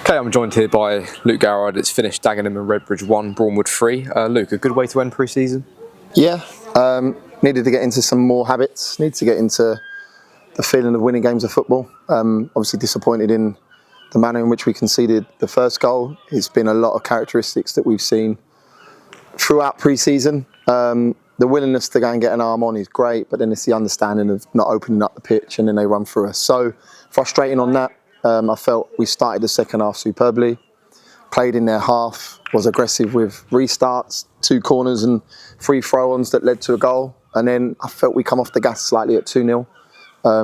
Okay, I'm joined here by Luke Garrard. It's finished Dagenham and Redbridge 1, Bournemouth 3. Luke, a good way to end pre-season? Yeah, needed to get into some more habits, needed to get into the feeling of winning games of football. Obviously disappointed in the manner in which we conceded the first goal. It's been a lot of characteristics that we've seen throughout pre-season. The willingness to go and get an arm on is great, but then it's the understanding of not opening up the pitch and then they run through us. So frustrating on that. I felt we started the second half superbly, played in their half, was aggressive with restarts, 2 corners and 3 throw-ons that led to a goal. And then I felt we come off the gas slightly at 2-0.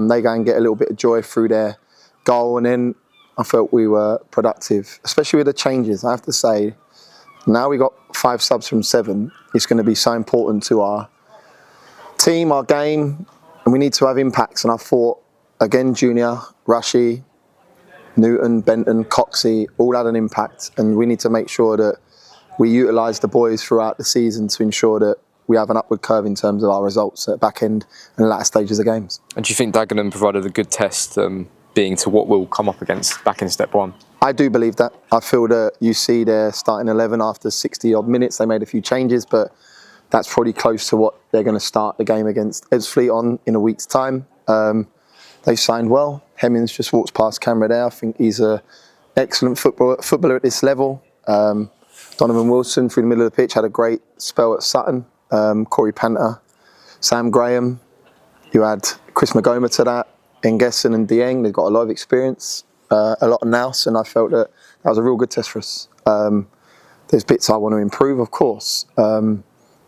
They go and get a little bit of joy through their goal, and then I felt we were productive, especially with the changes. I have to say, now we got 5 subs from 7. It's going to be so important to our team, our game, and we need to have impacts. And I thought, again, Junior, Rushy, Newton, Benton, Coxey all had an impact, and we need to make sure that we utilise the boys throughout the season to ensure that we have an upward curve in terms of our results at back end and latter stages of games. And do you think Dagenham provided a good test, being to what we'll come up against back in step 1? I do believe that. I feel that you see their starting 11 after 60 odd minutes. They made a few changes, but that's probably close to what they're going to start the game against Ebbsfleet on in a week's time. They signed well. Hemmings just walks past camera there. I think he's an excellent footballer at this level. Donovan Wilson through the middle of the pitch had a great spell at Sutton. Corey Panther, Sam Graham. You had Chris Magoma to that. Engesson and Dieng. They've got a lot of experience, a lot of nous, and I felt that was a real good test for us. There's bits I want to improve, of course, and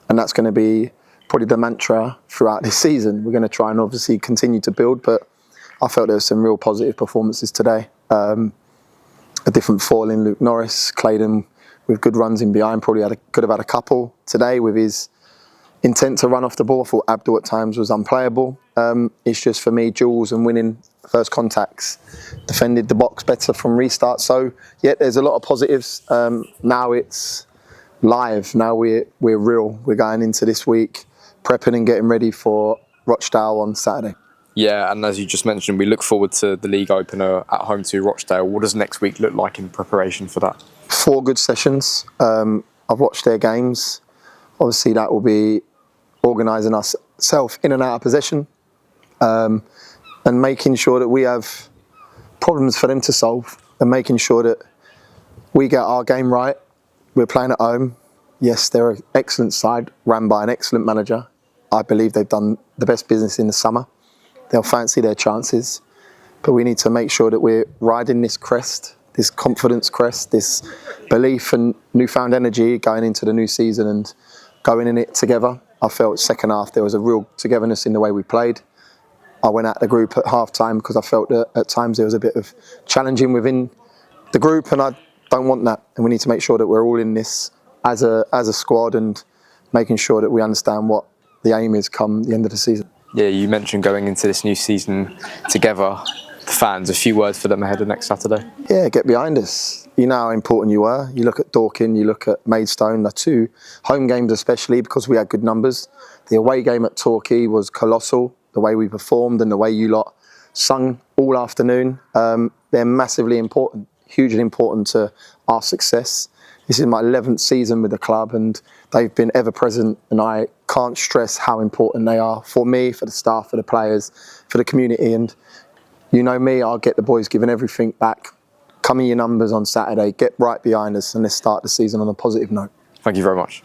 that's going to be probably the mantra throughout this season. We're going to try and obviously continue to build, but I felt there were some real positive performances today. A different fall in Luke Norris, Claydon with good runs in behind, probably could have had a couple today with his intent to run off the ball. I thought Abdul at times was unplayable. It's just for me, Jules and winning first contacts, defended the box better from restart. So yeah, there's a lot of positives. Now it's live. Now we're real. We're going into this week prepping and getting ready for Rochdale on Saturday. Yeah, and as you just mentioned, we look forward to the league opener at home to Rochdale. What does next week look like in preparation for that? 4 good sessions. I've watched their games. Obviously, that will be organising ourselves in and out of possession, and making sure that we have problems for them to solve, and making sure that we get our game right. We're playing at home. Yes, they're an excellent side, run by an excellent manager. I believe they've done the best business in the summer. They'll fancy their chances, but we need to make sure that we're riding this crest, this confidence crest, this belief and newfound energy going into the new season and going in it together. I felt second half there was a real togetherness in the way we played. I went out the group at half time because I felt that at times there was a bit of challenging within the group, and I don't want that. And we need to make sure that we're all in this as a squad and making sure that we understand what the aim is come the end of the season. Yeah, you mentioned going into this new season together. The fans, a few words for them ahead of next Saturday? Yeah, get behind us. You know how important you were. You look at Dorking, you look at Maidstone, the 2 home games especially, because we had good numbers. The away game at Torquay was colossal, the way we performed and the way you lot sung all afternoon. They're massively important, hugely important to our success. This is my 11th season with the club and they've been ever present, and I can't stress how important they are for me, for the staff, for the players, for the community. And you know me, I'll get the boys giving everything back. Come in your numbers on Saturday, get right behind us, and let's start the season on a positive note. Thank you very much.